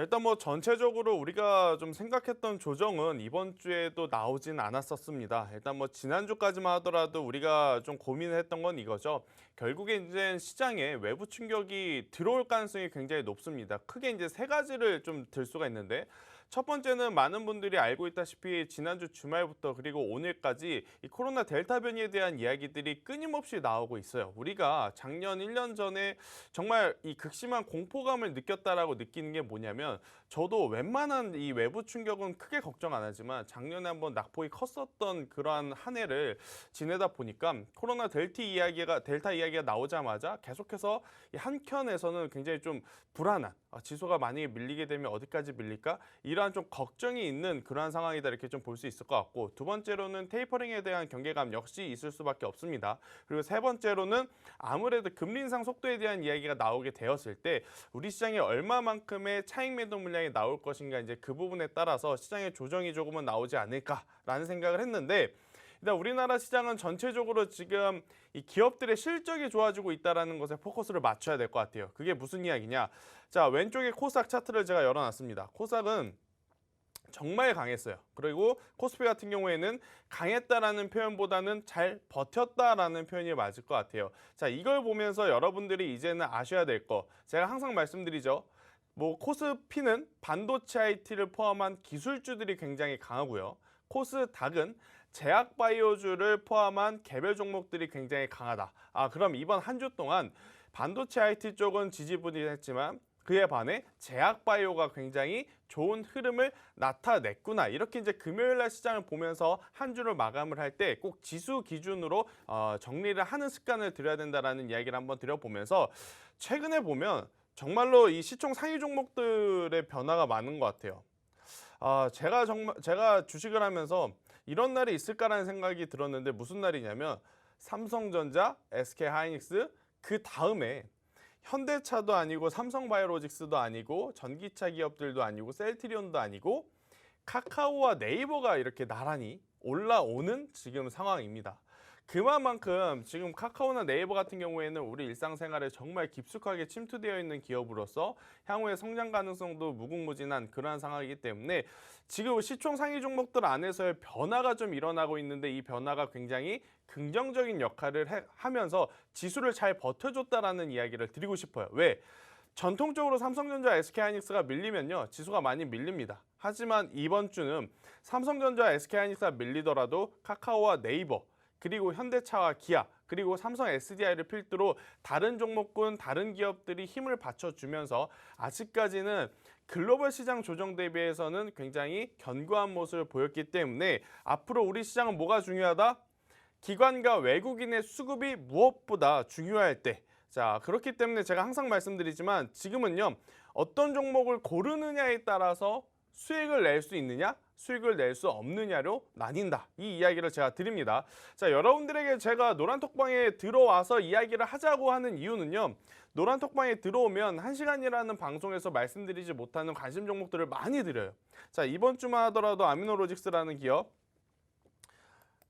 일단 뭐 전체적으로 우리가 좀 생각했던 조정은 이번 주에도 나오진 않았었습니다. 일단 뭐 지난주까지만 하더라도 우리가 좀 고민을 했던 건 이거죠. 결국에 이제 시장에 외부 충격이 들어올 가능성이 굉장히 높습니다. 크게 이제 세 가지를 좀 들 수가 있는데, 첫 번째는 많은 분들이 알고 있다시피 지난주 주말부터 그리고 오늘까지 이 코로나 델타 변이에 대한 이야기들이 끊임없이 나오고 있어요. 우리가 작년 1년 전에 정말 이 극심한 공포감을 느꼈다라고 느끼는 게 뭐냐면, 저도 웬만한 이 외부 충격은 크게 걱정 안 하지만 작년에 한번 낙폭이 컸었던 그러한 한 해를 지내다 보니까 코로나 델타 이야기가 나오자마자 계속해서 이 한켠에서는 굉장히 좀 불안한, 지수가 만약에 밀리게 되면 어디까지 밀릴까? 이러한 좀 걱정이 있는 그러한 상황이다, 이렇게 좀 볼 수 있을 것 같고, 두 번째로는 테이퍼링에 대한 경계감 역시 있을 수밖에 없습니다. 그리고 세 번째로는 아무래도 금리 인상 속도에 대한 이야기가 나오게 되었을 때 우리 시장에 얼마만큼의 차익 매도 물량이 나올 것인가, 이제 그 부분에 따라서 시장의 조정이 조금은 나오지 않을까라는 생각을 했는데, 일단 우리나라 시장은 전체적으로 지금 이 기업들의 실적이 좋아지고 있다는 것에 포커스를 맞춰야 될 것 같아요. 그게 무슨 이야기냐? 자, 왼쪽에 코스닥 차트를 제가 열어놨습니다. 코스닥은 정말 강했어요. 그리고 코스피 같은 경우에는 강했다라는 표현보다는 잘 버텼다라는 표현이 맞을 것 같아요. 자, 이걸 보면서 여러분들이 이제는 아셔야 될 거, 제가 항상 말씀드리죠. 뭐 코스피는 반도체 IT를 포함한 기술주들이 굉장히 강하고요. 코스닥은 제약바이오주를 포함한 개별 종목들이 굉장히 강하다. 그럼 이번 한 주 동안 반도체 IT 쪽은 지지부진했지만 그에 반해 제약바이오가 굉장히 좋은 흐름을 나타냈구나. 이렇게 이제 금요일 날 시장을 보면서 한 주를 마감을 할 때 꼭 지수 기준으로 정리를 하는 습관을 들여야 된다라는 이야기를 한번 드려보면서, 최근에 보면 정말로 이 시총 상위 종목들의 변화가 많은 것 같아요. 제가 주식을 하면서 이런 날이 있을까라는 생각이 들었는데, 무슨 날이냐면 삼성전자, SK하이닉스, 그 다음에 현대차도 아니고 삼성바이오로직스도 아니고 전기차 기업들도 아니고 셀트리온도 아니고 카카오와 네이버가 이렇게 나란히 올라오는 지금 상황입니다. 그만큼 지금 카카오나 네이버 같은 경우에는 우리 일상생활에 정말 깊숙하게 침투되어 있는 기업으로서 향후의 성장 가능성도 무궁무진한 그러한 상황이기 때문에 지금 시총 상위 종목들 안에서의 변화가 좀 일어나고 있는데, 이 변화가 굉장히 긍정적인 역할을 하면서 지수를 잘 버텨줬다라는 이야기를 드리고 싶어요. 왜? 전통적으로 삼성전자, SK하이닉스가 밀리면요, 지수가 많이 밀립니다. 하지만 이번 주는 삼성전자, SK하이닉스가 밀리더라도 카카오와 네이버, 그리고 현대차와 기아, 그리고 삼성 SDI를 필두로 다른 종목군, 다른 기업들이 힘을 받쳐주면서 아직까지는 글로벌 시장 조정 대비해서는 굉장히 견고한 모습을 보였기 때문에 앞으로 우리 시장은 뭐가 중요하다? 기관과 외국인의 수급이 무엇보다 중요할 때, 자, 그렇기 때문에 제가 항상 말씀드리지만 지금은요, 어떤 종목을 고르느냐에 따라서 수익을 낼 수 있느냐, 수익을 낼 수 없느냐로 나뉜다, 이 이야기를 제가 드립니다. 자, 여러분들에게 제가 노란톡방에 들어와서 이야기를 하자고 하는 이유는요, 노란톡방에 들어오면 1시간이라는 방송에서 말씀드리지 못하는 관심 종목들을 많이 드려요. 자, 이번 주만 하더라도 아미노로직스라는 기업,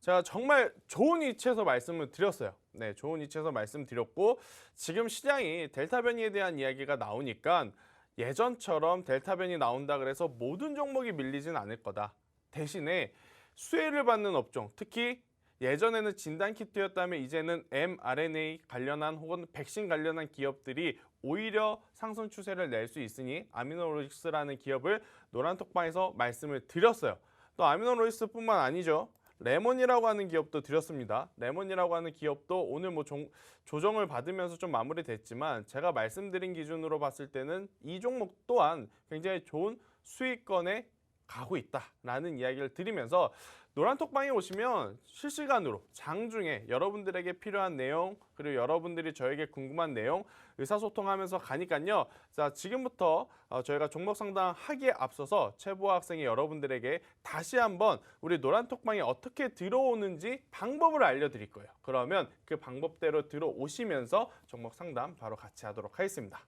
제가 정말 좋은 위치에서 말씀을 드렸어요. 네, 좋은 위치에서 말씀드렸고, 지금 시장이 델타 변이에 대한 이야기가 나오니까 예전처럼 델타 변이 나온다 그래서 모든 종목이 밀리진 않을 거다. 대신에 수혜를 받는 업종, 특히 예전에는 진단키트였다면 이제는 mRNA 관련한 혹은 백신 관련한 기업들이 오히려 상승 추세를 낼 수 있으니 아미노로직스라는 기업을 노란톡방에서 말씀을 드렸어요. 또 아미노로직스뿐만 아니죠. 레몬이라고 하는 기업도 드렸습니다. 레몬이라고 하는 기업도 오늘 뭐 조정을 받으면서 좀 마무리됐지만, 제가 말씀드린 기준으로 봤을 때는 이 종목 또한 굉장히 좋은 수익권에 가고 있다라는 이야기를 드리면서, 노란톡방에 오시면 실시간으로 장중에 여러분들에게 필요한 내용, 그리고 여러분들이 저에게 궁금한 내용 의사소통하면서 가니까요. 자, 지금부터 저희가 종목 상담하기에 앞서서 최보아 학생이 여러분들에게 다시 한번 우리 노란톡방에 어떻게 들어오는지 방법을 알려드릴 거예요. 그러면 그 방법대로 들어오시면서 종목 상담 바로 같이 하도록 하겠습니다.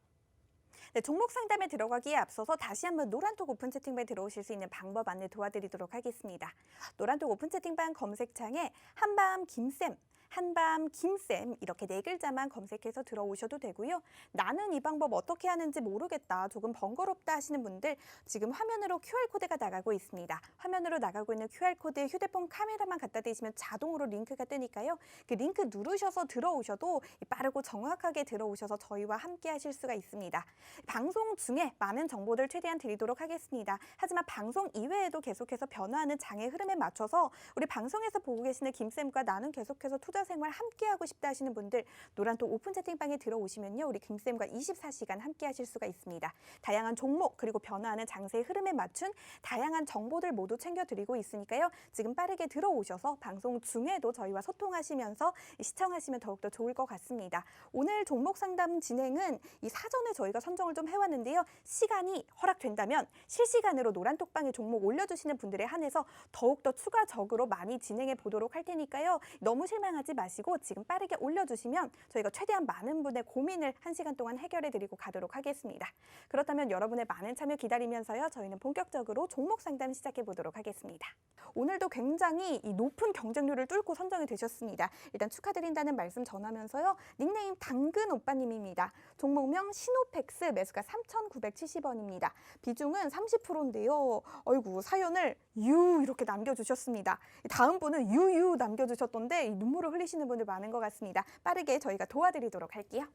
네, 종목 상담에 들어가기에 앞서서 다시 한번 노란톡 오픈 채팅방에 들어오실 수 있는 방법 안내 도와드리도록 하겠습니다. 노란톡 오픈 채팅방 검색창에 한밤 김쌤, 한밤 김쌤 이렇게 네 글자만 검색해서 들어오셔도 되고요. 나는 이 방법 어떻게 하는지 모르겠다, 조금 번거롭다 하시는 분들 지금 화면으로 QR코드가 나가고 있습니다. 화면으로 나가고 있는 QR코드에 휴대폰 카메라만 갖다 대시면 자동으로 링크가 뜨니까요. 그 링크 누르셔서 들어오셔도 빠르고 정확하게 들어오셔서 저희와 함께 하실 수가 있습니다. 방송 중에 많은 정보들 최대한 드리도록 하겠습니다. 하지만 방송 이외에도 계속해서 변화하는 장의 흐름에 맞춰서 우리 방송에서 보고 계시는 김쌤과 나는 계속해서 투자 생활 함께 하고 싶다 하시는 분들 노란톡 오픈 채팅방에 들어오시면요. 우리 김쌤과 24시간 함께 하실 수가 있습니다. 다양한 종목 그리고 변화하는 장세의 흐름에 맞춘 다양한 정보들 모두 챙겨드리고 있으니까요. 지금 빠르게 들어오셔서 방송 중에도 저희와 소통하시면서 시청하시면 더욱더 좋을 것 같습니다. 오늘 종목 상담 진행은 이 사전에 저희가 선정을 좀 해왔는데요. 시간이 허락된다면 실시간으로 노란톡방에 종목 올려주시는 분들에 한해서 더욱더 추가적으로 많이 진행해 보도록 할 테니까요. 너무 실망하지 마시고 지금 빠르게 올려주시면 저희가 최대한 많은 분의 고민을 1시간 동안 해결해 드리고 가도록 하겠습니다. 그렇다면 여러분의 많은 참여 기다리면서요. 저희는 본격적으로 종목 상담 시작해 보도록 하겠습니다. 오늘도 굉장히 이 높은 경쟁률을 뚫고 선정이 되셨습니다. 일단 축하드린다는 말씀 전하면서요. 닉네임 당근 오빠님입니다. 종목명 시노펙스, 매수가 3,970원입니다. 비중은 30%인데요. 어이구, 사연을 유 이렇게 남겨주셨습니다. 다음 분은 유유 남겨주셨던데 눈물을 흘리시는 분들 많은 것 같습니다. 빠르게 저희가 도와드리도록 할게요.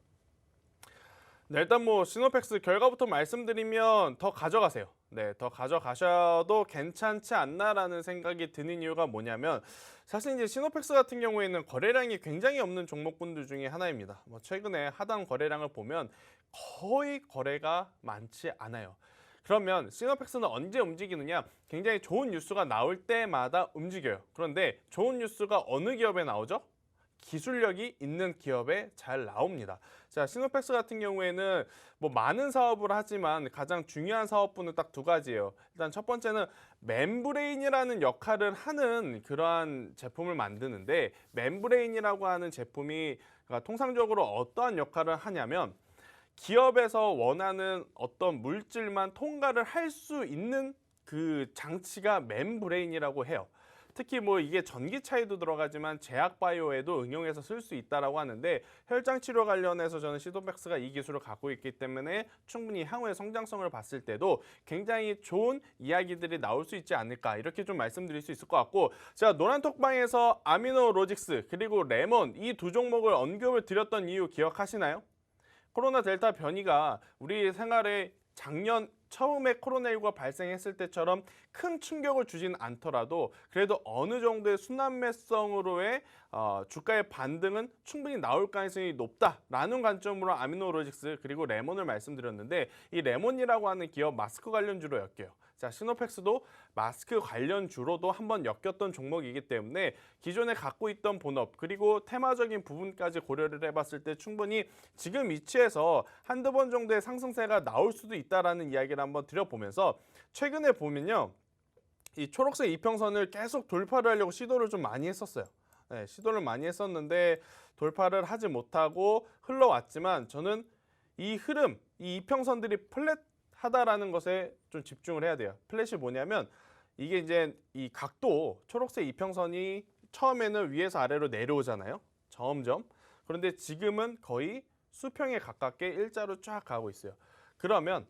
네, 일단 뭐 시노펙스 결과부터 말씀드리면 더 가져가세요. 네, 더 가져가셔도 괜찮지 않나라는 생각이 드는 이유가 뭐냐면 사실 이제 시노펙스 같은 경우에는 거래량이 굉장히 없는 종목군들 중에 하나입니다. 뭐 최근에 하단 거래량을 보면 거의 거래가 많지 않아요. 그러면 시노펙스는 언제 움직이느냐? 굉장히 좋은 뉴스가 나올 때마다 움직여요. 그런데 좋은 뉴스가 어느 기업에 나오죠? 기술력이 있는 기업에 잘 나옵니다. 자, 시노펙스 같은 경우에는 뭐 많은 사업을 하지만 가장 중요한 사업부는 딱 두 가지예요. 일단 첫 번째는 멤브레인이라는 역할을 하는 그러한 제품을 만드는데, 멤브레인이라고 하는 제품이 통상적으로 어떠한 역할을 하냐면 기업에서 원하는 어떤 물질만 통과를 할 수 있는 그 장치가 멤브레인이라고 해요. 특히 뭐 이게 전기차에도 들어가지만 제약바이오에도 응용해서 쓸 수 있다라고 하는데, 혈장 치료 관련해서 저는 시노펙스가 이 기술을 갖고 있기 때문에 충분히 향후의 성장성을 봤을 때도 굉장히 좋은 이야기들이 나올 수 있지 않을까, 이렇게 좀 말씀드릴 수 있을 것 같고, 제가 노란톡방에서 아미노로직스 그리고 레몬 이 두 종목을 언급을 드렸던 이유 기억하시나요? 코로나 델타 변이가 우리 생활에 작년 처음에 코로나19가 발생했을 때처럼 큰 충격을 주진 않더라도 그래도 어느 정도의 순환매성으로의 주가의 반등은 충분히 나올 가능성이 높다라는 관점으로 아미노로직스 그리고 레몬을 말씀드렸는데, 이 레몬이라고 하는 기업 마스크 관련주로 엮여요. 자, 시노펙스도 마스크 관련주로도 한번 엮였던 종목이기 때문에 기존에 갖고 있던 본업 그리고 테마적인 부분까지 고려를 해봤을 때 충분히 지금 위치에서 한두 번 정도의 상승세가 나올 수도 있다라는 이야기를 한번 드려보면서, 최근에 보면요, 이 초록색 이평선을 계속 돌파를 하려고 시도를 좀 많이 했었어요. 네, 시도를 많이 했었는데 돌파를 하지 못하고 흘러왔지만 저는 이 흐름, 이 이평선들이 플랫하다라는 것에 좀 집중을 해야 돼요. 플랫이 뭐냐면 이게 이제 이 각도, 초록색 이평선이 처음에는 위에서 아래로 내려오잖아요. 점점. 그런데 지금은 거의 수평에 가깝게 일자로 쫙 가고 있어요. 그러면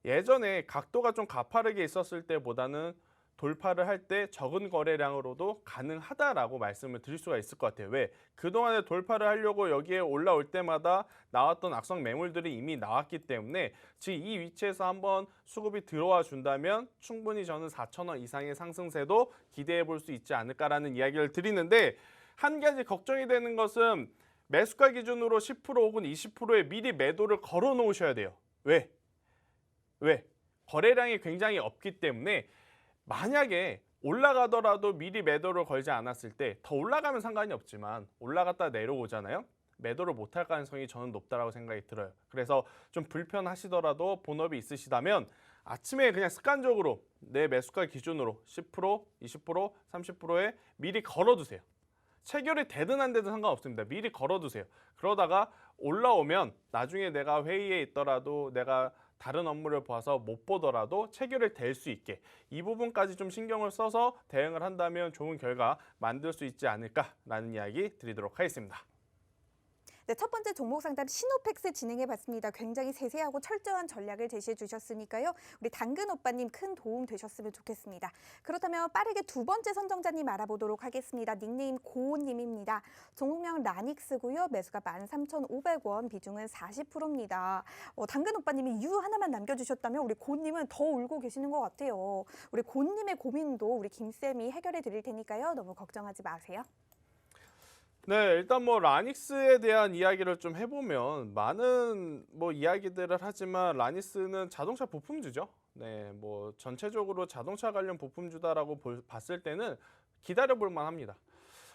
예전에 각도가 좀 가파르게 있었을 때보다는 돌파를 할 때 적은 거래량으로도 가능하다라고 말씀을 드릴 수가 있을 것 같아요. 왜? 그동안에 돌파를 하려고 여기에 올라올 때마다 나왔던 악성 매물들이 이미 나왔기 때문에 지금 이 위치에서 한번 수급이 들어와 준다면 충분히 저는 4,000원 이상의 상승세도 기대해 볼 수 있지 않을까라는 이야기를 드리는데, 한 가지 걱정이 되는 것은 매수가 기준으로 10% 혹은 20%의 미리 매도를 걸어 놓으셔야 돼요. 왜? 거래량이 굉장히 없기 때문에 만약에 올라가더라도 미리 매도를 걸지 않았을 때, 더 올라가면 상관이 없지만 올라갔다 내려오잖아요. 매도를 못할 가능성이 저는 높다라고 생각이 들어요. 그래서 좀 불편하시더라도 본업이 있으시다면 아침에 그냥 습관적으로 내 매수가 기준으로 10%, 20%, 30%에 미리 걸어두세요. 체결이 되든 안 되든 상관없습니다. 미리 걸어두세요. 그러다가 올라오면 나중에 내가 회의에 있더라도 내가 다른 업무를 봐서 못 보더라도 체결이 될 수 있게 이 부분까지 좀 신경을 써서 대응을 한다면 좋은 결과 만들 수 있지 않을까라는 이야기 드리도록 하겠습니다. 네, 첫 번째 종목 상담 시노팩스 진행해 봤습니다. 굉장히 세세하고 철저한 전략을 제시해 주셨으니까요. 우리 당근 오빠님 큰 도움 되셨으면 좋겠습니다. 그렇다면 빠르게 두 번째 선정자님 알아보도록 하겠습니다. 닉네임 고은님입니다. 종목명 라닉스고요. 매수가 13,500원, 비중은 40%입니다. 당근 오빠님이 유 하나만 남겨주셨다면 우리 고은님은 더 울고 계시는 것 같아요. 우리 고은님의 고민도 우리 김쌤이 해결해 드릴 테니까요. 너무 걱정하지 마세요. 네, 일단 뭐 라닉스에 대한 이야기를 좀 해보면 많은 뭐 이야기들을 하지만 라닉스는 자동차 부품주죠. 네, 뭐 전체적으로 자동차 관련 부품주다라고 봤을 때는 기다려볼 만합니다.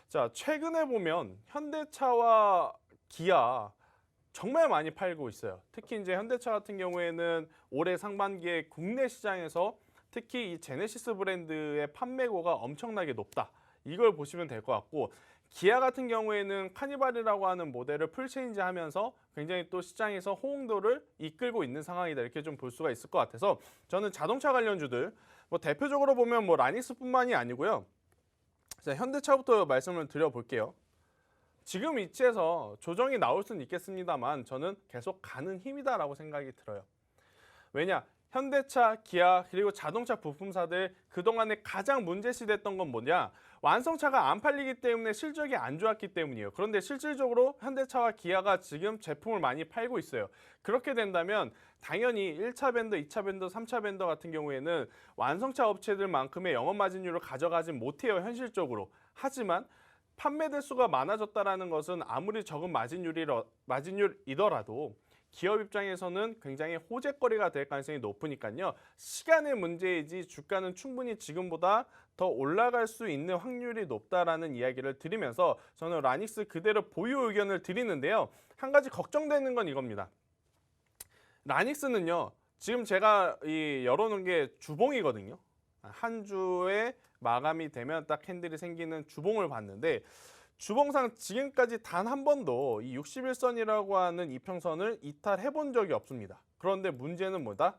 자, 최근에 보면 현대차와 기아 정말 많이 팔고 있어요. 특히 이제 현대차 같은 경우에는 올해 상반기에 국내 시장에서 특히 이 제네시스 브랜드의 판매고가 엄청나게 높다. 이걸 보시면 될 것 같고, 기아 같은 경우에는 카니발이라고 하는 모델을 풀체인지 하면서 굉장히 또 시장에서 호응도를 이끌고 있는 상황이다, 이렇게 좀 볼 수가 있을 것 같아서 저는 자동차 관련주들 뭐 대표적으로 보면 뭐 라닉스뿐만이 아니고요. 자, 현대차부터 말씀을 드려볼게요. 지금 위치에서 조정이 나올 수는 있겠습니다만 저는 계속 가는 힘이다라고 생각이 들어요. 왜냐? 현대차, 기아, 그리고 자동차 부품사들 그동안에 가장 문제시됐던 건 뭐냐? 완성차가 안 팔리기 때문에 실적이 안 좋았기 때문이에요. 그런데 실질적으로 현대차와 기아가 지금 제품을 많이 팔고 있어요. 그렇게 된다면 당연히 1차 벤더, 2차 벤더, 3차 벤더 같은 경우에는 완성차 업체들만큼의 영업 마진율을 가져가지 못해요, 현실적으로. 하지만 판매 대수가 많아졌다는 것은 아무리 적은 마진율이더라도 기업 입장에서는 굉장히 호재거리가 될 가능성이 높으니까요. 시간의 문제이지 주가는 충분히 지금보다 더 올라갈 수 있는 확률이 높다라는 이야기를 드리면서 저는 라닉스 그대로 보유 의견을 드리는데요. 한 가지 걱정되는 건 이겁니다. 라닉스는요, 지금 제가 열어놓은 게 주봉이거든요. 한 주에 마감이 되면 딱 캔들이 생기는 주봉을 봤는데, 주봉상 지금까지 단 한 번도 이 61선이라고 하는 이평선을 이탈해 본 적이 없습니다. 그런데 문제는 뭐다?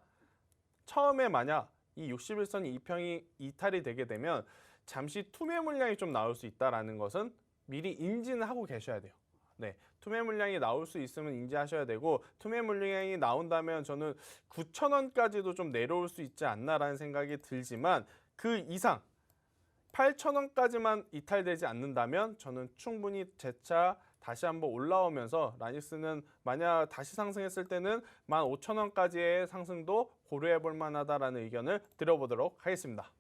처음에 만약 이 61선이 이평이 이탈이 되게 되면 잠시 투매 물량이 좀 나올 수 있다는 것은 미리 인지는 하고 계셔야 돼요. 네, 투매 물량이 나올 수 있으면 인지하셔야 되고, 투매 물량이 나온다면 저는 9,000원까지도 좀 내려올 수 있지 않나라는 생각이 들지만 그 이상 8,000원까지만 이탈되지 않는다면 저는 충분히 재차 다시 한번 올라오면서 라닉스는 만약 다시 상승했을 때는 15,000원까지의 상승도 고려해 볼 만하다라는 의견을 드려보도록 하겠습니다.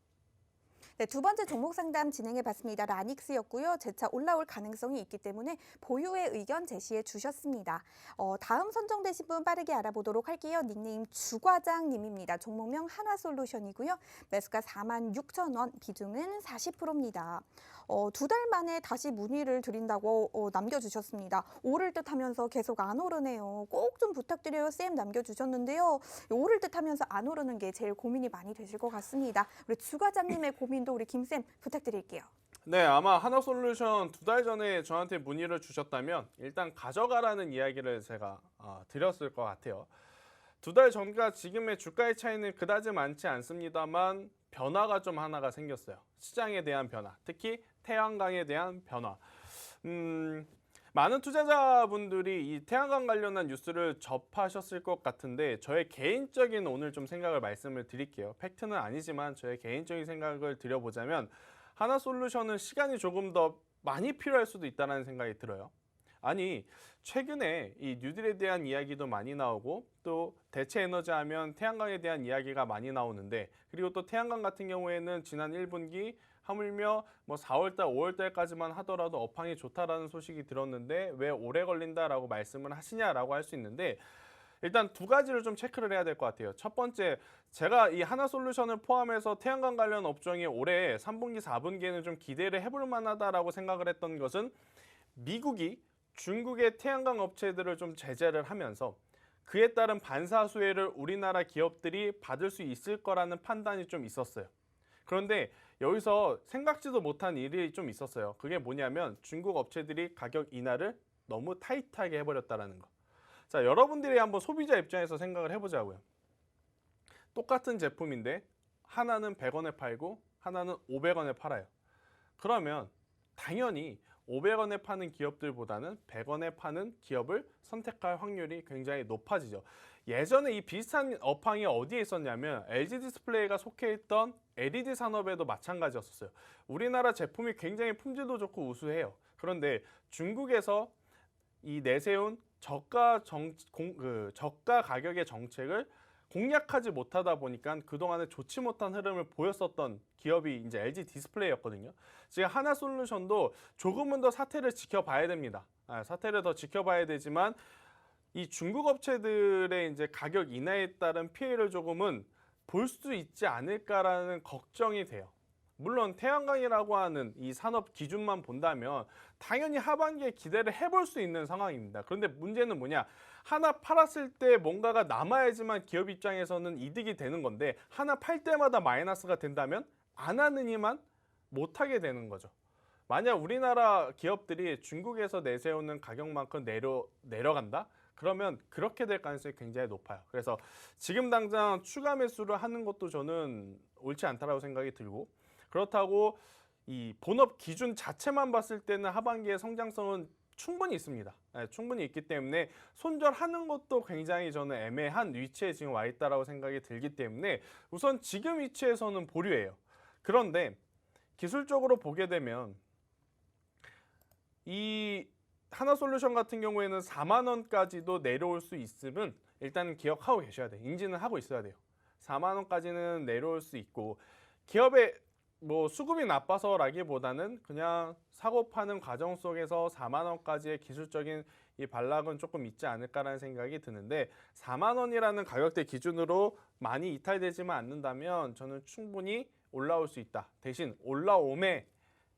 네, 두 번째 종목 상담 진행해 봤습니다. 라닉스였고요. 재차 올라올 가능성이 있기 때문에 보유의 의견 제시해 주셨습니다. 다음 선정되신 분 빠르게 알아보도록 할게요. 닉네임 주과장님입니다. 종목명 한화솔루션이고요. 매수가 46,000원, 비중은 40%입니다. 두 달 만에 다시 문의를 드린다고 남겨주셨습니다. 오를 듯 하면서 계속 안 오르네요. 꼭 좀 부탁드려요, 쌤 남겨주셨는데요. 오를 듯 하면서 안 오르는 게 제일 고민이 많이 되실 것 같습니다. 우리 주과장님의 고민도 우리 김쌤 부탁드릴게요. 네, 아마 하나솔루션 두 달 전에 저한테 문의를 주셨다면 일단 가져가라는 이야기를 제가 드렸을 것 같아요. 두 달 전과 지금의 주가의 차이는 그다지 많지 않습니다만 변화가 좀 하나가 생겼어요. 시장에 대한 변화, 특히 태양광에 대한 변화. 많은 투자자분들이 이 태양광 관련한 뉴스를 접하셨을 것 같은데, 저의 개인적인 오늘 좀 생각을 말씀을 드릴게요. 팩트는 아니지만 저의 개인적인 생각을 드려보자면 하나솔루션은 시간이 조금 더 많이 필요할 수도 있다는 생각이 들어요. 아니, 최근에 이 뉴딜에 대한 이야기도 많이 나오고 또 대체 에너지 하면 태양광에 대한 이야기가 많이 나오는데, 그리고 또 태양광 같은 경우에는 지난 1분기 하물며 뭐 4월달, 5월달까지만 하더라도 업황이 좋다라는 소식이 들었는데 왜 오래 걸린다라고 말씀을 하시냐라고 할 수 있는데, 일단 두 가지를 좀 체크를 해야 될 것 같아요. 첫 번째, 제가 이 하나솔루션을 포함해서 태양광 관련 업종이 올해 3분기, 4분기에는 좀 기대를 해볼 만하다라고 생각을 했던 것은 미국이 중국의 태양광 업체들을 좀 제재를 하면서 그에 따른 반사수혜를 우리나라 기업들이 받을 수 있을 거라는 판단이 좀 있었어요. 그런데 여기서 생각지도 못한 일이 좀 있었어요. 그게 뭐냐면 중국 업체들이 가격 인하를 너무 타이트하게 해버렸다는 거. 자, 여러분들이 한번 소비자 입장에서 생각을 해보자고요. 똑같은 제품인데 하나는 100원에 팔고 하나는 500원에 팔아요. 그러면 당연히 500원에 파는 기업들보다는 100원에 파는 기업을 선택할 확률이 굉장히 높아지죠. 예전에 이 비슷한 업황이 어디에 있었냐면 LG 디스플레이가 속해 있던 LED 산업에도 마찬가지였었어요. 우리나라 제품이 굉장히 품질도 좋고 우수해요. 그런데 중국에서 이 내세운 저가 가격의 정책을 공략하지 못하다 보니까 그동안에 좋지 못한 흐름을 보였었던 기업이 이제 LG 디스플레이였거든요. 지금 하나솔루션도 조금은 더 사태를 지켜봐야 됩니다. 사태를 더 지켜봐야 되지만 이 중국 업체들의 이제 가격 인하에 따른 피해를 조금은 볼 수 있지 않을까라는 걱정이 돼요. 물론 태양광이라고 하는 이 산업 기준만 본다면 당연히 하반기에 기대를 해볼 수 있는 상황입니다. 그런데 문제는 뭐냐? 하나 팔았을 때 뭔가가 남아야지만 기업 입장에서는 이득이 되는 건데 하나 팔 때마다 마이너스가 된다면 안 하느니만 못하게 되는 거죠. 만약 우리나라 기업들이 중국에서 내세우는 가격만큼 내려간다? 그러면 그렇게 될 가능성이 굉장히 높아요. 그래서 지금 당장 추가 매수를 하는 것도 저는 옳지 않다라고 생각이 들고, 그렇다고 이 본업 기준 자체만 봤을 때는 하반기의 성장성은 충분히 있습니다. 충분히 있기 때문에 손절하는 것도 굉장히 저는 애매한 위치에 지금 와 있다라고 생각이 들기 때문에 우선 지금 위치에서는 보류예요. 그런데 기술적으로 보게 되면 이 하나솔루션 같은 경우에는 4만 원까지도 내려올 수 있음은 일단 기억하고 계셔야 돼요. 인지는 하고 있어야 돼요. 4만 원까지는 내려올 수 있고, 기업의 뭐 수급이 나빠서라기보다는 그냥 사고 파는 과정 속에서 4만 원까지의 기술적인 이 반락은 조금 있지 않을까라는 생각이 드는데, 4만 원이라는 가격대 기준으로 많이 이탈되지만 않는다면 저는 충분히 올라올 수 있다. 대신 올라옴에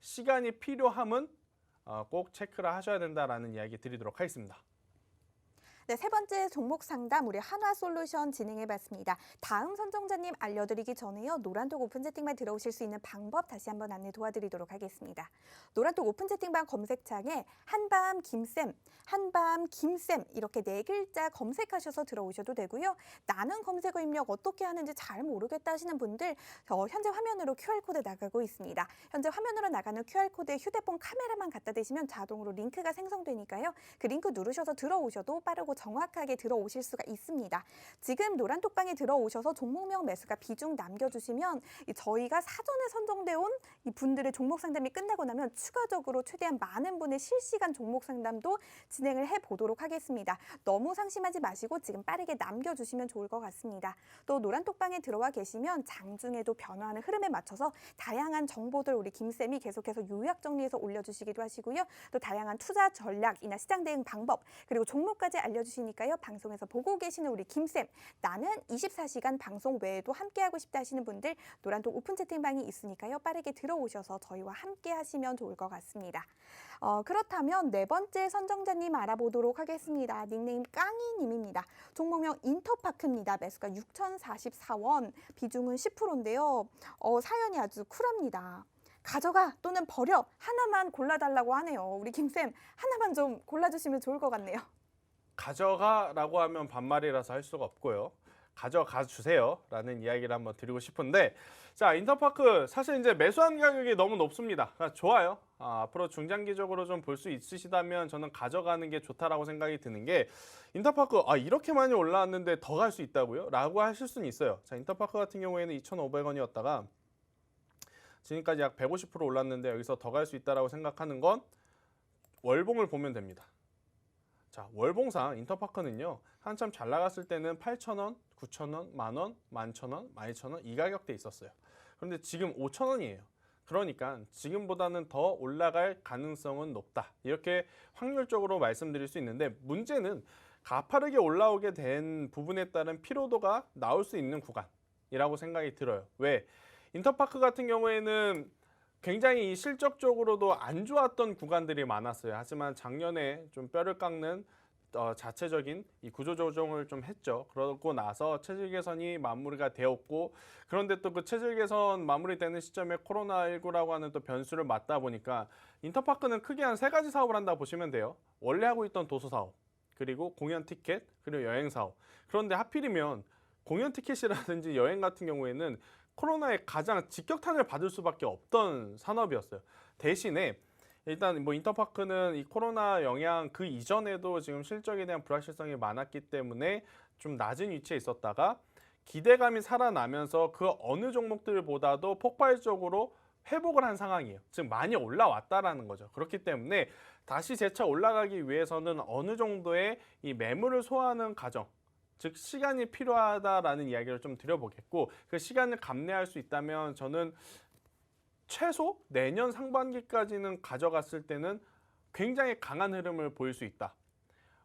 시간이 필요함은 꼭 체크를 하셔야 된다라는 이야기 드리도록 하겠습니다. 네, 세 번째 종목 상담 우리 한화솔루션 진행해봤습니다. 다음 선정자님 알려드리기 전에요. 노란톡 오픈 채팅방 들어오실 수 있는 방법 다시 한번 안내 도와드리도록 하겠습니다. 노란톡 오픈 채팅방 검색창에 한밤 김쌤, 한밤 김쌤 이렇게 4글자 검색하셔서 들어오셔도 되고요. 나는 검색어 입력 어떻게 하는지 잘 모르겠다 하시는 분들 현재 화면으로 QR코드 나가고 있습니다. 현재 화면으로 나가는 QR코드에 휴대폰 카메라만 갖다 대시면 자동으로 링크가 생성되니까요. 그 링크 누르셔서 들어오셔도 빠르고 정확하게 들어오실 수가 있습니다. 지금 노란톡방에 들어오셔서 종목명 매수가 비중 남겨주시면 저희가 사전에 선정돼 온 이 분들의 종목 상담이 끝나고 나면 추가적으로 최대한 많은 분의 실시간 종목 상담도 진행을 해보도록 하겠습니다. 너무 상심하지 마시고 지금 빠르게 남겨주시면 좋을 것 같습니다. 또 노란톡방에 들어와 계시면 장중에도 변화하는 흐름에 맞춰서 다양한 정보들 우리 김쌤이 계속해서 요약 정리해서 올려주시기도 하시고요. 또 다양한 투자 전략이나 시장 대응 방법 그리고 종목까지 알려주시니까요. 방송에서 보고 계시는 우리 김쌤, 나는 24시간 방송 외에도 함께하고 싶다 하시는 분들 노란톡 오픈 채팅방이 있으니까요. 빠르게 들어오셔서 저희와 함께 하시면 좋을 것 같습니다. 그렇다면 네 번째 선정자님 알아보도록 하겠습니다. 닉네임 깡이님입니다. 종목명 인터파크입니다. 매수가 6,044원, 비중은 10%인데요. 사연이 아주 쿨합니다. 가져가 또는 버려 하나만 골라달라고 하네요. 우리 김쌤 하나만 좀 골라주시면 좋을 것 같네요. 가져가라고 하면 반말이라서 할 수가 없고요. 가져가 주세요 라는 이야기를 한번 드리고 싶은데, 자, 인터파크 사실 이제 매수한 가격이 너무 높습니다. 좋아요. 앞으로 중장기적으로 좀 볼 수 있으시다면 저는 가져가는 게 좋다라고 생각이 드는 게, 인터파크 이렇게 많이 올라왔는데 더 갈 수 있다고요? 라고 하실 수는 있어요. 자, 인터파크 같은 경우에는 2,500원이었다가 지금까지 약 150% 올랐는데 여기서 더 갈 수 있다라고 생각하는 건 월봉을 보면 됩니다. 자, 월봉상 인터파크는요, 한참 잘 나갔을 때는 8,000원, 9,000원, 만원, 11,000원, 12,000원 이 가격대에 있었어요. 그런데 지금 5,000원이에요. 그러니까 지금보다는 더 올라갈 가능성은 높다. 이렇게 확률적으로 말씀드릴 수 있는데, 문제는 가파르게 올라오게 된 부분에 따른 피로도가 나올 수 있는 구간이라고 생각이 들어요. 왜? 인터파크 같은 경우에는 굉장히 실적적으로도 안 좋았던 구간들이 많았어요. 하지만 작년에 좀 뼈를 깎는 자체적인 이 구조 조정을 좀 했죠. 그러고 나서 체질 개선이 마무리가 되었고, 그런데 또 그 체질 개선 마무리되는 시점에 코로나19라고 하는 또 변수를 맞다 보니까 인터파크는 크게 한 3가지 사업을 한다고 보시면 돼요. 원래 하고 있던 도서 사업, 그리고 공연 티켓, 그리고 여행 사업. 그런데 하필이면 공연 티켓이라든지 여행 같은 경우에는 코로나에 가장 직격탄을 받을 수밖에 없던 산업이었어요. 대신에 일단 뭐 인터파크는 이 코로나 영향 그 이전에도 지금 실적에 대한 불확실성이 많았기 때문에 좀 낮은 위치에 있었다가 기대감이 살아나면서 그 어느 종목들보다도 폭발적으로 회복을 한 상황이에요. 즉 많이 올라왔다라는 거죠. 그렇기 때문에 다시 재차 올라가기 위해서는 어느 정도의 이 매물을 소화하는 과정, 즉 시간이 필요하다라는 이야기를 좀 드려보겠고, 그 시간을 감내할 수 있다면 저는 최소 내년 상반기까지는 가져갔을 때는 굉장히 강한 흐름을 보일 수 있다.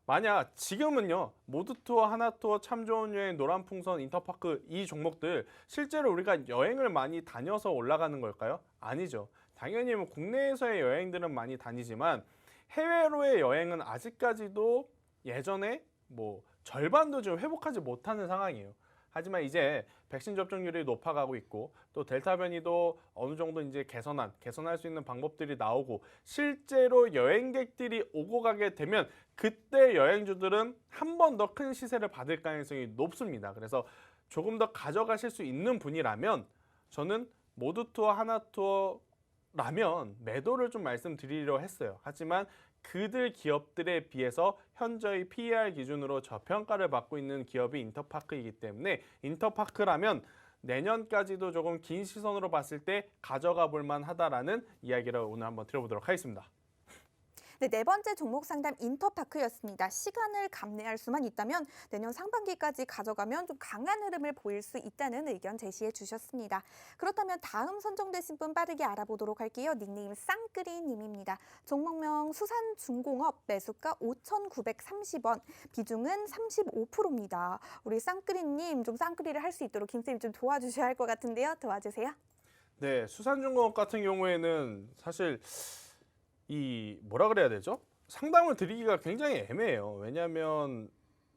만약 지금은요, 모두투어, 하나투어, 참 좋은 여행, 노란풍선, 인터파크 이 종목들 실제로 우리가 여행을 많이 다녀서 올라가는 걸까요? 아니죠. 당연히 뭐 국내에서의 여행들은 많이 다니지만 해외로의 여행은 아직까지도 예전에 뭐 절반도 좀 회복하지 못하는 상황이에요. 하지만 이제 백신 접종률이 높아가고 있고 또 델타 변이도 어느 정도 이제 개선할 수 있는 방법들이 나오고 실제로 여행객들이 오고 가게 되면 그때 여행주들은 한 번 더 큰 시세를 받을 가능성이 높습니다. 그래서 조금 더 가져가실 수 있는 분이라면 저는 모두투어, 하나투어라면 매도를 좀 말씀드리려 했어요. 하지만 그들 기업들에 비해서 현저히 PER 기준으로 저평가를 받고 있는 기업이 인터파크이기 때문에 인터파크라면 내년까지도 조금 긴 시선으로 봤을 때 가져가 볼 만하다라는 이야기를 오늘 한번 드려보도록 하겠습니다. 네, 네 번째 종목 상담 인터파크였습니다. 시간을 감내할 수만 있다면 내년 상반기까지 가져가면 좀 강한 흐름을 보일 수 있다는 의견 제시해 주셨습니다. 그렇다면 다음 선정되신 분 빠르게 알아보도록 할게요. 닉네임 쌍끄리님입니다. 종목명 수산중공업, 매수가 5,930원, 비중은 35%입니다. 우리 쌍끄리님 좀 쌍끄리를 할 수 있도록 김쌤이 좀 도와주셔야 할 것 같은데요. 도와주세요. 네, 수산중공업 같은 경우에는 사실 이 뭐라 그래야 되죠? 상담을 드리기가 굉장히 애매해요. 왜냐하면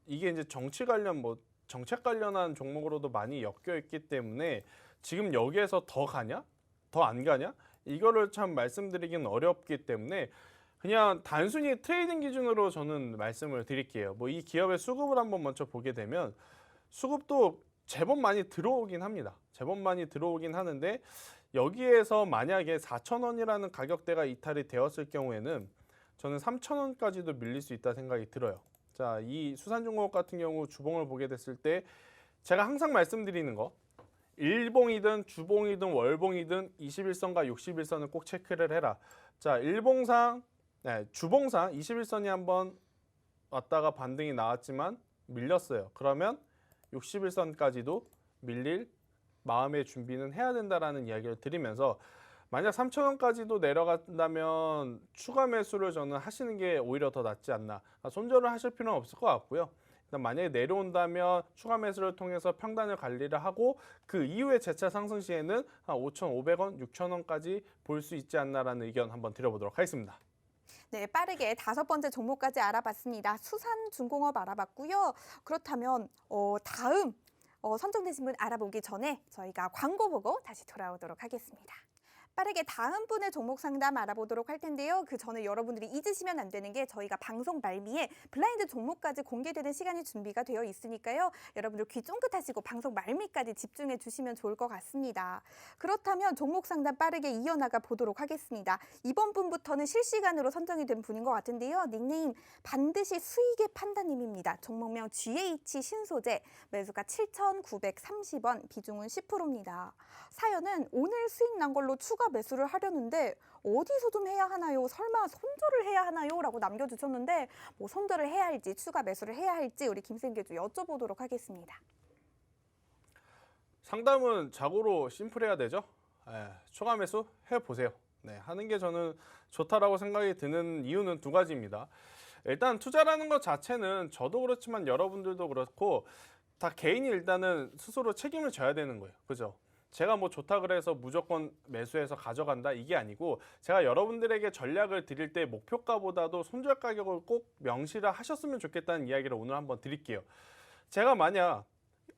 이게 이제 정치 관련 정책 관련한 종목으로도 많이 엮여 있기 때문에 지금 여기에서 더 가냐? 더 안 가냐? 이거를 참 말씀드리기는 어렵기 때문에 그냥 단순히 트레이딩 기준으로 저는 말씀을 드릴게요. 뭐 이 기업의 수급을 한번 먼저 보게 되면 수급도 제법 많이 들어오긴 합니다. 제법 많이 들어오긴 하는데 여기에서 만약에 4,000원이라는 가격대가 이탈이 되었을 경우에는 저는 3,000원까지도 밀릴 수 있다 생각이 들어요. 자, 이 수산중공업 같은 경우 주봉을 보게 됐을 때 제가 항상 말씀드리는 거 일봉이든 주봉이든 월봉이든 21선과 61선을 꼭 체크를 해라. 자, 주봉상 21선이 한번 왔다가 반등이 나왔지만 밀렸어요. 그러면 61선까지도 밀릴 마음의 준비는 해야 된다라는 이야기를 드리면서 만약 3,000원까지도 내려간다면 추가 매수를 저는 하시는 게 오히려 더 낫지 않나. 손절을 하실 필요는 없을 것 같고요. 일단 만약에 내려온다면 추가 매수를 통해서 평단을 관리를 하고 그 이후에 재차 상승 시에는 한 5,500원, 6,000원까지 볼 수 있지 않나라는 의견 한번 드려보도록 하겠습니다. 네, 빠르게 다섯 번째 종목까지 알아봤습니다. 수산중공업 알아봤고요. 그렇다면 다음 선정되신 분 알아보기 전에 저희가 광고 보고 다시 돌아오도록 하겠습니다. 빠르게 다음 분의 종목 상담 알아보도록 할 텐데요. 그 전에 여러분들이 잊으시면 안 되는 게 저희가 방송 말미에 블라인드 종목까지 공개되는 시간이 준비가 되어 있으니까요. 여러분들 귀 쫑긋하시고 방송 말미까지 집중해 주시면 좋을 것 같습니다. 그렇다면 종목 상담 빠르게 이어나가 보도록 하겠습니다. 이번 분부터는 실시간으로 선정이 된 분인 것 같은데요. 닉네임 반드시 수익의 판단님입니다. 종목명 GH 신소재, 매수가 7,930원, 비중은 10%입니다. 사연은 오늘 수익 난 걸로 추가 매수를 하려는데 어디서 좀 해야 하나요? 설마 손절을 해야 하나요? 라고 남겨주셨는데 뭐 손절을 해야 할지 추가 매수를 해야 할지 우리 김쌤께 좀 여쭤보도록 하겠습니다. 상담은 자고로 심플해야 되죠. 추가 매수 해보세요. 네, 하는 게 저는 좋다라고 생각이 드는 이유는 두 가지입니다. 일단 투자라는 것 자체는 저도 그렇지만 여러분들도 그렇고 다 개인이 일단은 스스로 책임을 져야 되는 거예요. 그죠? 제가 뭐 좋다 그래서 무조건 매수해서 가져간다 이게 아니고 제가 여러분들에게 전략을 드릴 때 목표가보다도 손절 가격을 꼭 명시를 하셨으면 좋겠다는 이야기를 오늘 한번 드릴게요. 제가 만약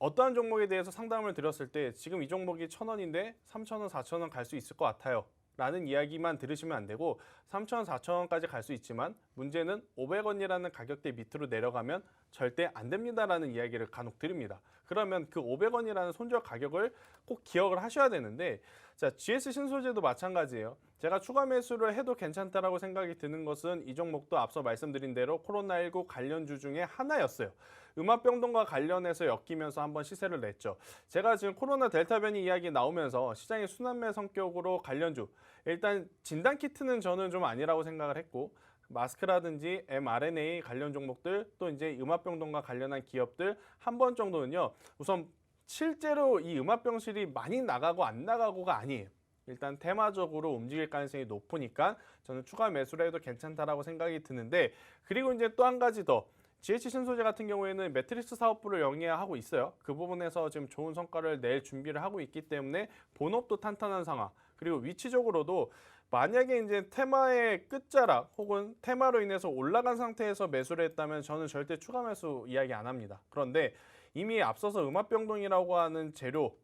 어떠한 종목에 대해서 상담을 드렸을 때 지금 이 종목이 1,000원인데 3,000원, 4,000원 갈 수 있을 것 같아요 라는 이야기만 들으시면 안 되고 3,000원, 4,000원까지 갈 수 있지만 문제는 500원이라는 가격대 밑으로 내려가면 절대 안 됩니다라는 이야기를 간혹 드립니다. 그러면 그 500원이라는 손절 가격을 꼭 기억을 하셔야 되는데 자, GS 신소재도 마찬가지예요. 제가 추가 매수를 해도 괜찮다라고 생각이 드는 것은 이 종목도 앞서 말씀드린 대로 코로나19 관련주 중에 하나였어요. 음압병동과 관련해서 엮이면서 한번 시세를 냈죠. 제가 지금 코로나 델타 변이 이야기 나오면서 시장의 순환매 성격으로 관련주 일단 진단키트는 저는 좀 아니라고 생각을 했고 마스크라든지 mRNA 관련 종목들 또 이제 음압병동과 관련한 기업들 한 번 정도는요. 우선 실제로 이 음압병실이 많이 나가고 안 나가고가 아니에요. 일단 테마적으로 움직일 가능성이 높으니까 저는 추가 매수를 해도 괜찮다라고 생각이 드는데 그리고 이제 또 한 가지 더 GH 신소재 같은 경우에는 매트리스 사업부를 영위하고 있어요. 그 부분에서 지금 좋은 성과를 낼 준비를 하고 있기 때문에 본업도 탄탄한 상황 그리고 위치적으로도 만약에 이제 테마의 끝자락 혹은 테마로 인해서 올라간 상태에서 매수를 했다면 저는 절대 추가 매수 이야기 안 합니다. 그런데 이미 앞서서 음압병동이라고 하는 재료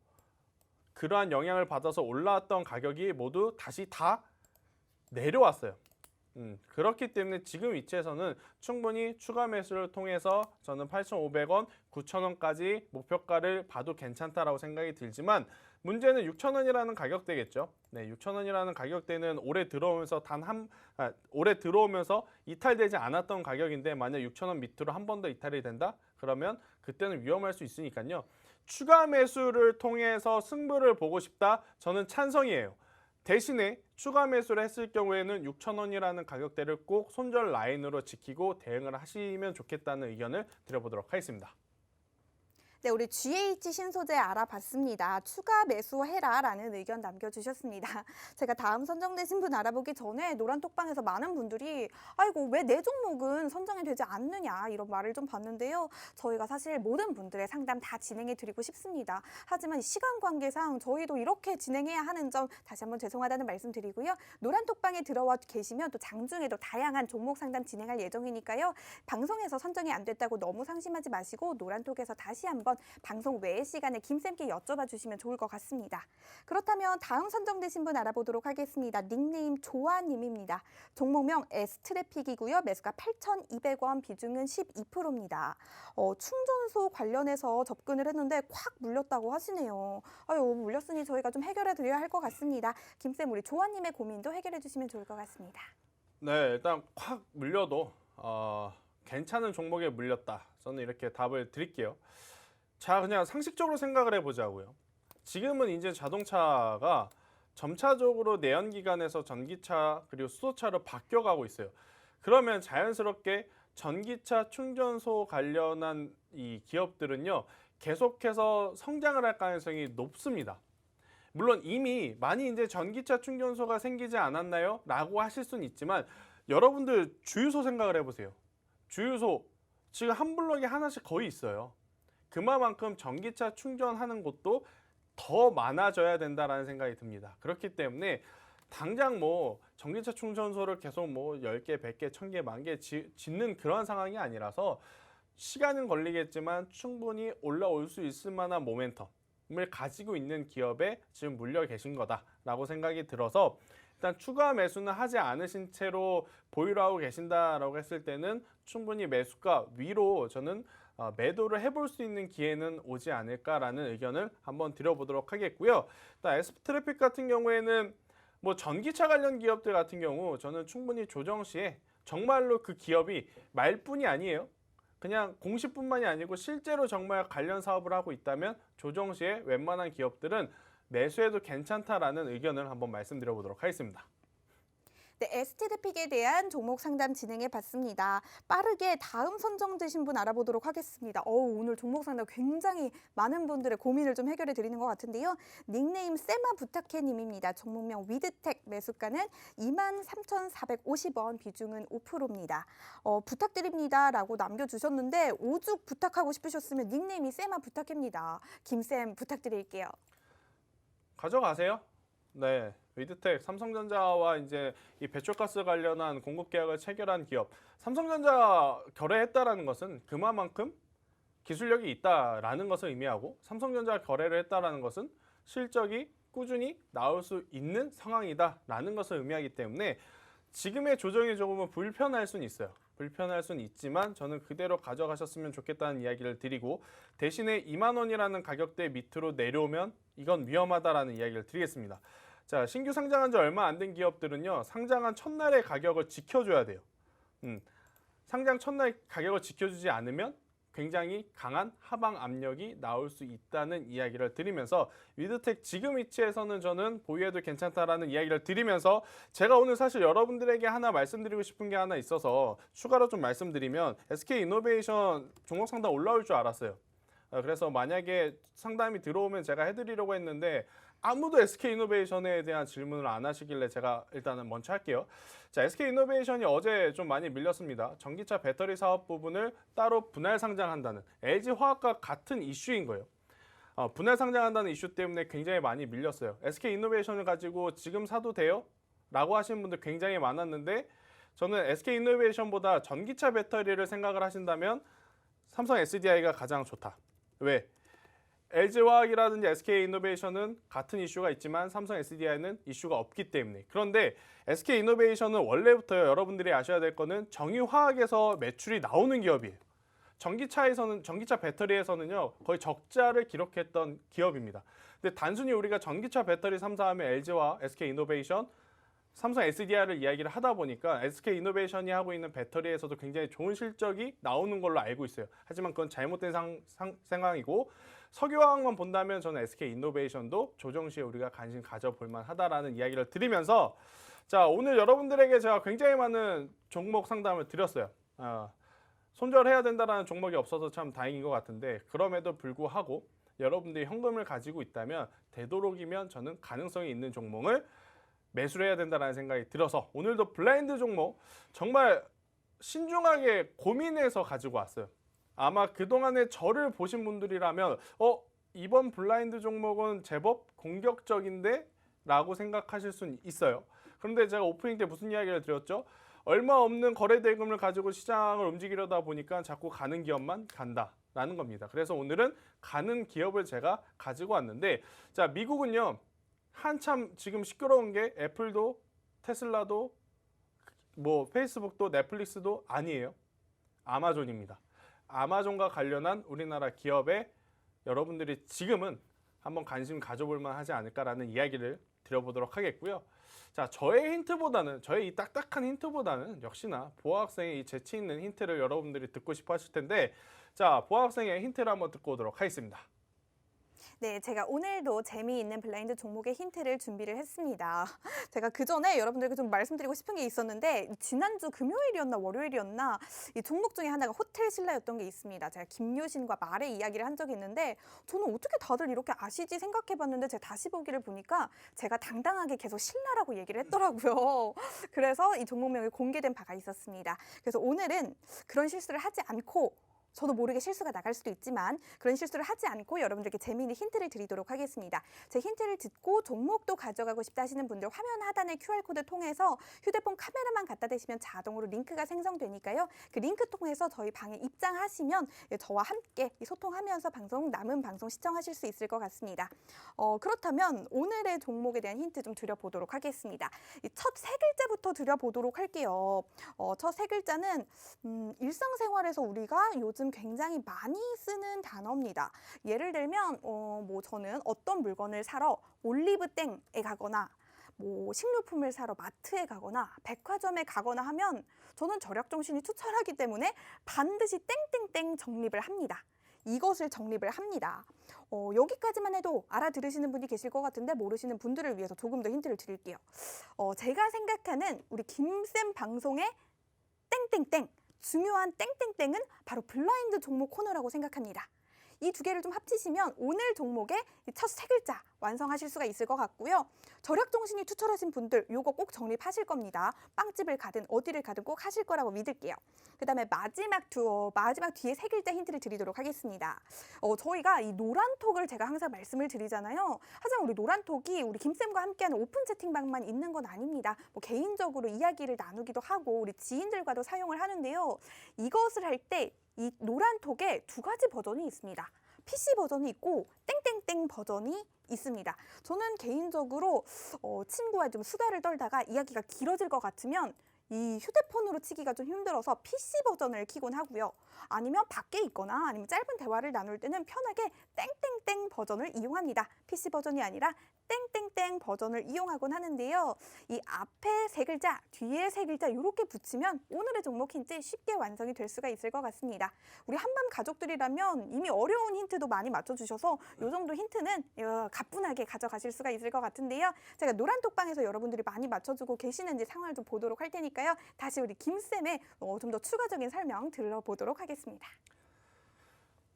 그러한 영향을 받아서 올라왔던 가격이 모두 다시 다 내려왔어요. 그렇기 때문에 지금 위치에서는 충분히 추가 매수를 통해서 저는 8,500원, 9,000원까지 목표가를 봐도 괜찮다라고 생각이 들지만 문제는 6,000원이라는 가격대겠죠. 네, 6,000원이라는 가격대는 올해 들어오면서 이탈되지 않았던 가격인데 만약 6,000원 밑으로 한 번 더 이탈이 된다? 그러면 그때는 위험할 수 있으니까요. 추가 매수를 통해서 승부를 보고 싶다? 저는 찬성이에요. 대신에 추가 매수를 했을 경우에는 6,000원이라는 가격대를 꼭 손절 라인으로 지키고 대응을 하시면 좋겠다는 의견을 드려보도록 하겠습니다. 네, 우리 GH 신소재 알아봤습니다. 추가 매수해라 라는 의견 남겨주셨습니다. 제가 다음 선정되신 분 알아보기 전에 노란톡방에서 많은 분들이 아이고 왜 내 종목은 선정이 되지 않느냐 이런 말을 좀 봤는데요. 저희가 사실 모든 분들의 상담 다 진행해 드리고 싶습니다. 하지만 시간 관계상 저희도 이렇게 진행해야 하는 점 다시 한번 죄송하다는 말씀 드리고요. 노란톡방에 들어와 계시면 또 장중에도 다양한 종목 상담 진행할 예정이니까요. 방송에서 선정이 안 됐다고 너무 상심하지 마시고 노란톡에서 다시 한번 방송 외의 시간에 김쌤께 여쭤봐 주시면 좋을 것 같습니다. 그렇다면 다음 선정되신 분 알아보도록 하겠습니다. 닉네임 조아님입니다. 종목명 S트래픽이고요. 매수가 8,200원, 비중은 12%입니다. 충전소 관련해서 접근을 했는데 콱 물렸다고 하시네요. 아유, 물렸으니 저희가 좀 해결해 드려야 할 것 같습니다. 김쌤, 우리 조아님의 고민도 해결해 주시면 좋을 것 같습니다. 네, 일단 콱 물려도 괜찮은 종목에 물렸다. 저는 이렇게 답을 드릴게요. 자, 그냥 상식적으로 생각을 해보자고요. 지금은 이제 자동차가 점차적으로 내연기관에서 전기차 그리고 수소차로 바뀌어가고 있어요. 그러면 자연스럽게 전기차 충전소 관련한 이 기업들은요 계속해서 성장을 할 가능성이 높습니다. 물론 이미 많이 이제 전기차 충전소가 생기지 않았나요? 라고 하실 수는 있지만 여러분들 주유소 생각을 해보세요. 주유소 지금 한 블럭에 하나씩 거의 있어요. 그만큼 전기차 충전하는 곳도 더 많아져야 된다라는 생각이 듭니다. 그렇기 때문에 당장 뭐 전기차 충전소를 계속 뭐 10개, 100개, 1000개, 10,000개 짓는 그런 상황이 아니라서 시간은 걸리겠지만 충분히 올라올 수 있을 만한 모멘텀을 가지고 있는 기업에 지금 물려 계신 거다라고 생각이 들어서 일단 추가 매수는 하지 않으신 채로 보유를 하고 계신다라고 했을 때는 충분히 매수가 위로 저는 매도를 해볼 수 있는 기회는 오지 않을까라는 의견을 한번 드려보도록 하겠고요. S트래픽 같은 경우에는 뭐 전기차 관련 기업들 같은 경우 저는 충분히 조정 시에 정말로 그 기업이 말뿐이 아니에요. 그냥 공시뿐만이 아니고 실제로 정말 관련 사업을 하고 있다면 조정 시에 웬만한 기업들은 매수해도 괜찮다라는 의견을 한번 말씀드려보도록 하겠습니다. 네, STD픽에 대한 종목 상담 진행해 봤습니다. 빠르게 다음 선정되신 분 알아보도록 하겠습니다. 오늘 종목 상담 굉장히 많은 분들의 고민을 좀 해결해 드리는 것 같은데요. 닉네임 세마 부탁해 님입니다. 종목명 위드텍, 매수가는 23,450원, 비중은 5%입니다. 부탁드립니다 라고 남겨주셨는데 오죽 부탁하고 싶으셨으면 닉네임이 세마 부탁해입니다. 김쌤 부탁드릴게요. 가져가세요. 네, 위드텍, 삼성전자와 이제 이 배출가스 관련한 공급 계약을 체결한 기업, 삼성전자 거래했다라는 것은 그만큼 기술력이 있다라는 것을 의미하고 삼성전자 거래를 했다라는 것은 실적이 꾸준히 나올 수 있는 상황이다라는 것을 의미하기 때문에 지금의 조정이 조금은 불편할 수는 있어요. 불편할 수는 있지만 저는 그대로 가져가셨으면 좋겠다는 이야기를 드리고 대신에 2만 원이라는 가격대 밑으로 내려오면 이건 위험하다라는 이야기를 드리겠습니다. 자, 신규 상장한 지 얼마 안 된 기업들은요. 상장한 첫날의 가격을 지켜줘야 돼요. 상장 첫날 가격을 지켜주지 않으면 굉장히 강한 하방 압력이 나올 수 있다는 이야기를 드리면서 위드텍 지금 위치에서는 저는 보유해도 괜찮다라는 이야기를 드리면서 제가 오늘 사실 여러분들에게 하나 말씀드리고 싶은 게 하나 있어서 추가로 좀 말씀드리면 SK이노베이션 종목 상담 올라올 줄 알았어요. 그래서 만약에 상담이 들어오면 제가 해드리려고 했는데 아무도 SK이노베이션에 대한 질문을 안 하시길래 제가 일단은 먼저 할게요. 자, SK이노베이션이 어제 좀 많이 밀렸습니다. 전기차 배터리 사업 부분을 따로 분할 상장한다는 LG화학과 같은 이슈인 거예요. 분할 상장한다는 이슈 때문에 굉장히 많이 밀렸어요. SK이노베이션을 가지고 지금 사도 돼요? 라고 하시는 분들 굉장히 많았는데 저는 SK이노베이션보다 전기차 배터리를 생각을 하신다면 삼성 SDI가 가장 좋다. 왜? LG화학이라든지 SK이노베이션은 같은 이슈가 있지만 삼성 SDI는 이슈가 없기 때문에. 그런데 SK이노베이션은 원래부터요, 여러분들이 아셔야 될 거는 정유화학에서 매출이 나오는 기업이에요. 전기차 배터리에서는요 거의 적자를 기록했던 기업입니다. 근데 단순히 우리가 전기차 배터리 3사하면 LG화학, SK이노베이션, 삼성 SDI를 이야기를 하다 보니까 SK이노베이션이 하고 있는 배터리에서도 굉장히 좋은 실적이 나오는 걸로 알고 있어요. 하지만 그건 잘못된 상황이고 석유화학만 본다면 저는 SK이노베이션도 조정 시에 우리가 관심 가져볼 만하다라는 이야기를 드리면서 자, 오늘 여러분들에게 제가 굉장히 많은 종목 상담을 드렸어요. 손절해야 된다라는 종목이 없어서 참 다행인 것 같은데 그럼에도 불구하고 여러분들이 현금을 가지고 있다면 되도록이면 저는 가능성이 있는 종목을 매수를 해야 된다는 생각이 들어서 오늘도 블라인드 종목 정말 신중하게 고민해서 가지고 왔어요. 아마 그동안에 저를 보신 분들이라면 이번 블라인드 종목은 제법 공격적인데? 라고 생각하실 수는 있어요. 그런데 제가 오프닝 때 무슨 이야기를 드렸죠? 얼마 없는 거래 대금을 가지고 시장을 움직이려다 보니까 자꾸 가는 기업만 간다라는 겁니다. 그래서 오늘은 가는 기업을 제가 가지고 왔는데 자, 미국은요. 한참 지금 시끄러운 게 애플도 테슬라도 뭐 페이스북도 넷플릭스도 아니에요. 아마존입니다. 아마존과 관련한 우리나라 기업에 여러분들이 지금은 한번 관심 가져볼 만하지 않을까라는 이야기를 드려보도록 하겠고요. 자, 저의 힌트보다는 저의 이 딱딱한 힌트보다는 역시나 보아학생의 이 재치 있는 힌트를 여러분들이 듣고 싶어 하실 텐데 자, 보아학생의 힌트를 한번 듣고 오도록 하겠습니다. 네, 제가 오늘도 재미있는 블라인드 종목의 힌트를 준비를 했습니다. 제가 그 전에 여러분들께 좀 말씀드리고 싶은 게 있었는데 지난주 금요일이었나 월요일이었나 이 종목 중에 하나가 호텔 신라였던 게 있습니다. 제가 김유신과 말의 이야기를 한 적이 있는데 저는 어떻게 다들 이렇게 아시지 생각해봤는데 제가 다시 보기를 보니까 제가 당당하게 계속 신라라고 얘기를 했더라고요. 그래서 이 종목명이 공개된 바가 있었습니다. 그래서 오늘은 그런 실수를 하지 않고 저도 모르게 실수가 나갈 수도 있지만 그런 실수를 하지 않고 여러분들께 재미있는 힌트를 드리도록 하겠습니다. 제 힌트를 듣고 종목도 가져가고 싶다 하시는 분들 화면 하단의 QR코드 통해서 휴대폰 카메라만 갖다 대시면 자동으로 링크가 생성되니까요. 그 링크 통해서 저희 방에 입장하시면 저와 함께 소통하면서 남은 방송 시청하실 수 있을 것 같습니다. 그렇다면 오늘의 종목에 대한 힌트 좀 드려보도록 하겠습니다. 첫 세 글자부터 드려보도록 할게요. 첫 세 글자는 일상생활에서 우리가 요즘 굉장히 많이 쓰는 단어입니다. 예를 들면 저는 어떤 물건을 사러 올리브땡에 가거나 식료품을 사러 마트에 가거나 백화점에 가거나 하면 저는 절약 정신이 투철하기 때문에 반드시 땡땡땡 정립을 합니다. 이것을 정립을 합니다. 여기까지만 해도 알아들으시는 분이 계실 것 같은데 모르시는 분들을 위해서 조금 더 힌트를 드릴게요. 제가 생각하는 우리 김쌤 방송의 땡땡땡 중요한 땡땡땡은 바로 블라인드 종목 코너라고 생각합니다. 이 두 개를 좀 합치시면 오늘 종목의 첫 세 글자 완성하실 수가 있을 것 같고요. 절약 정신이 투철하신 분들 이거 꼭 정립하실 겁니다. 빵집을 가든 어디를 가든 꼭 하실 거라고 믿을게요. 그다음에 마지막 뒤에 세 글자 힌트를 드리도록 하겠습니다. 저희가 이 노란톡을 제가 항상 말씀을 드리잖아요. 하지만 우리 노란톡이 우리 김쌤과 함께하는 오픈 채팅방만 있는 건 아닙니다. 개인적으로 이야기를 나누기도 하고 우리 지인들과도 사용을 하는데요. 이것을 할 때 이 노란톡에 두 가지 버전이 있습니다. PC 버전이 있고 땡땡땡 버전이 있습니다. 저는 개인적으로 친구와 좀 수다를 떨다가 이야기가 길어질 것 같으면 이 휴대폰으로 치기가 좀 힘들어서 PC 버전을 키곤 하고요. 아니면 밖에 있거나 아니면 짧은 대화를 나눌 때는 편하게 땡땡땡 버전을 이용합니다. PC 버전이 아니라 땡땡땡 버전을 이용하곤 하는데요. 이 앞에 세 글자, 뒤에 세 글자 이렇게 붙이면 오늘의 종목 힌트 쉽게 완성이 될 수가 있을 것 같습니다. 우리 한밤 가족들이라면 이미 어려운 힌트도 많이 맞춰주셔서 이 정도 힌트는 가뿐하게 가져가실 수가 있을 것 같은데요. 제가 노란톡방에서 여러분들이 많이 맞춰주고 계시는지 상황을 좀 보도록 할 테니까요. 다시 우리 김쌤의 좀 더 추가적인 설명 들어보도록 하겠습니다.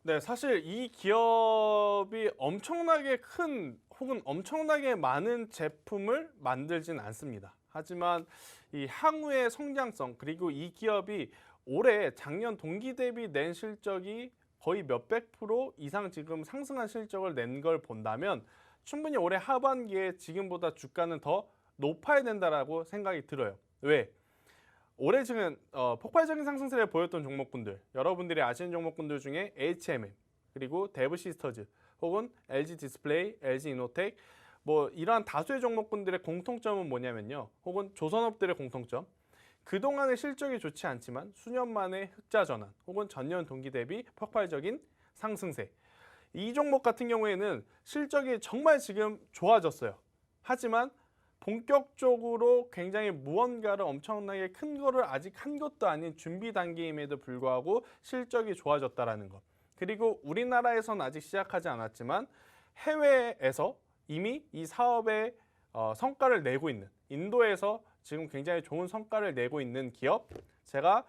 네, 사실 이 기업이 엄청나게 큰 혹은 엄청나게 많은 제품을 만들진 않습니다. 하지만 이 향후의 성장성 그리고 이 기업이 올해 작년 동기 대비 낸 실적이 거의 몇백 프로 이상 지금 상승한 실적을 낸 걸 본다면 충분히 올해 하반기에 지금보다 주가는 더 높아야 된다라고 생각이 들어요. 왜? 올해 지금 폭발적인 상승세를 보였던 종목군들, 여러분들이 아시는 종목군들 중에 HMM, 그리고 데브시스터즈, 혹은 LG 디스플레이, LG 이노텍, 뭐 이러한 다수의 종목군들의 공통점은 뭐냐면요. 혹은 조선업들의 공통점. 그동안의 실적이 좋지 않지만 수년 만에 흑자 전환, 혹은 전년 동기 대비 폭발적인 상승세. 이 종목 같은 경우에는 실적이 정말 지금 좋아졌어요. 하지만 본격적으로 굉장히 무언가를 엄청나게 큰 거를 아직 한 것도 아닌 준비 단계임에도 불구하고 실적이 좋아졌다라는 것. 그리고 우리나라에서는 아직 시작하지 않았지만 해외에서 이미 이 사업에 성과를 내고 있는, 인도에서 지금 굉장히 좋은 성과를 내고 있는 기업, 제가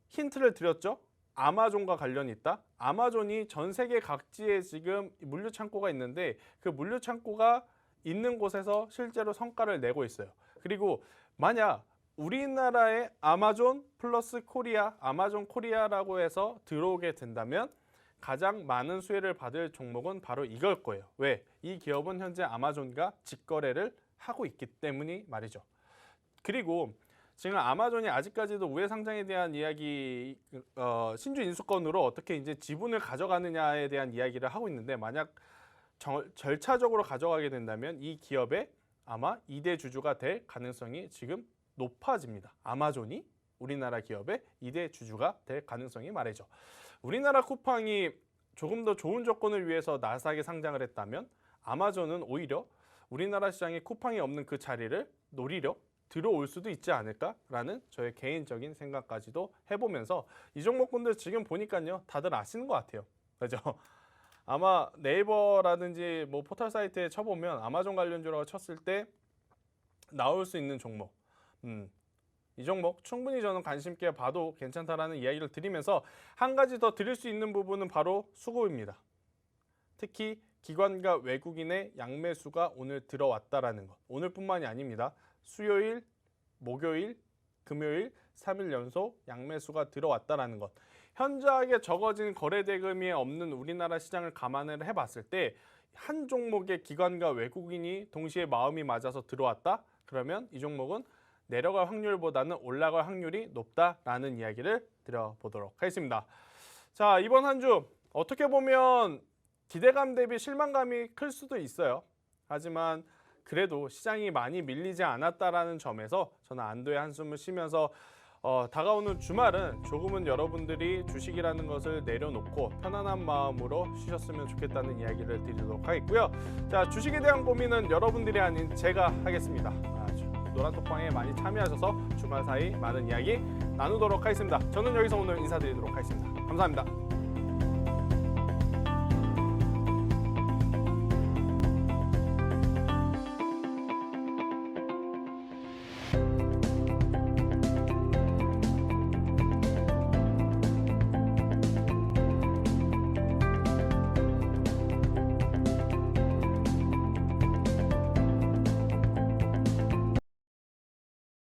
힌트를 드렸죠. 아마존과 관련이 있다. 아마존이 전 세계 각지에 지금 물류 창고가 있는데 그 물류 창고가 있는 곳에서 실제로 성과를 내고 있어요. 그리고 만약 우리나라에 아마존 플러스 코리아, 아마존 코리아라고 해서 들어오게 된다면 가장 많은 수혜를 받을 종목은 바로 이걸 거예요. 왜? 이 기업은 현재 아마존과 직거래를 하고 있기 때문이 말이죠. 그리고 지금 아마존이 아직까지도 우회 상장에 대한 이야기, 신주 인수권으로 어떻게 이제 지분을 가져가느냐에 대한 이야기를 하고 있는데 만약 절차적으로 가져가게 된다면 이 기업의 아마 2대 주주가 될 가능성이 지금 높아집니다. 아마존이 우리나라 기업의 2대 주주가 될 가능성이 말이죠. 우리나라 쿠팡이 조금 더 좋은 조건을 위해서 나스닥에 상장을 했다면 아마존은 오히려 우리나라 시장에 쿠팡이 없는 그 자리를 노리려 들어올 수도 있지 않을까라는 저의 개인적인 생각까지도 해보면서 이 종목군들 지금 보니까요 다들 아시는 것 같아요. 그죠? 아마 네이버라든지 뭐 포털 사이트에 쳐보면 아마존 관련주라고 쳤을 때 나올 수 있는 종목. 이 종목 충분히 저는 관심 있게 봐도 괜찮다라는 이야기를 드리면서 한 가지 더 드릴 수 있는 부분은 바로 수급입니다. 특히 기관과 외국인의 양매수가 오늘 들어왔다라는 것. 오늘뿐만이 아닙니다. 수요일, 목요일, 금요일 3일 연속 양매수가 들어왔다라는 것. 현저하게 적어진 거래 대금이 없는 우리나라 시장을 감안을 해봤을 때 한 종목의 기관과 외국인이 동시에 마음이 맞아서 들어왔다? 그러면 이 종목은 내려갈 확률보다는 올라갈 확률이 높다라는 이야기를 드려보도록 하겠습니다. 자, 이번 한 주 어떻게 보면 기대감 대비 실망감이 클 수도 있어요. 하지만 그래도 시장이 많이 밀리지 않았다라는 점에서 저는 안도의 한숨을 쉬면서 다가오는 주말은 조금은 여러분들이 주식이라는 것을 내려놓고 편안한 마음으로 쉬셨으면 좋겠다는 이야기를 드리도록 하겠고요. 자, 주식에 대한 고민은 여러분들이 아닌 제가 하겠습니다. 노란톡방에 많이 참여하셔서 주말 사이 많은 이야기 나누도록 하겠습니다. 저는 여기서 오늘 인사드리도록 하겠습니다. 감사합니다.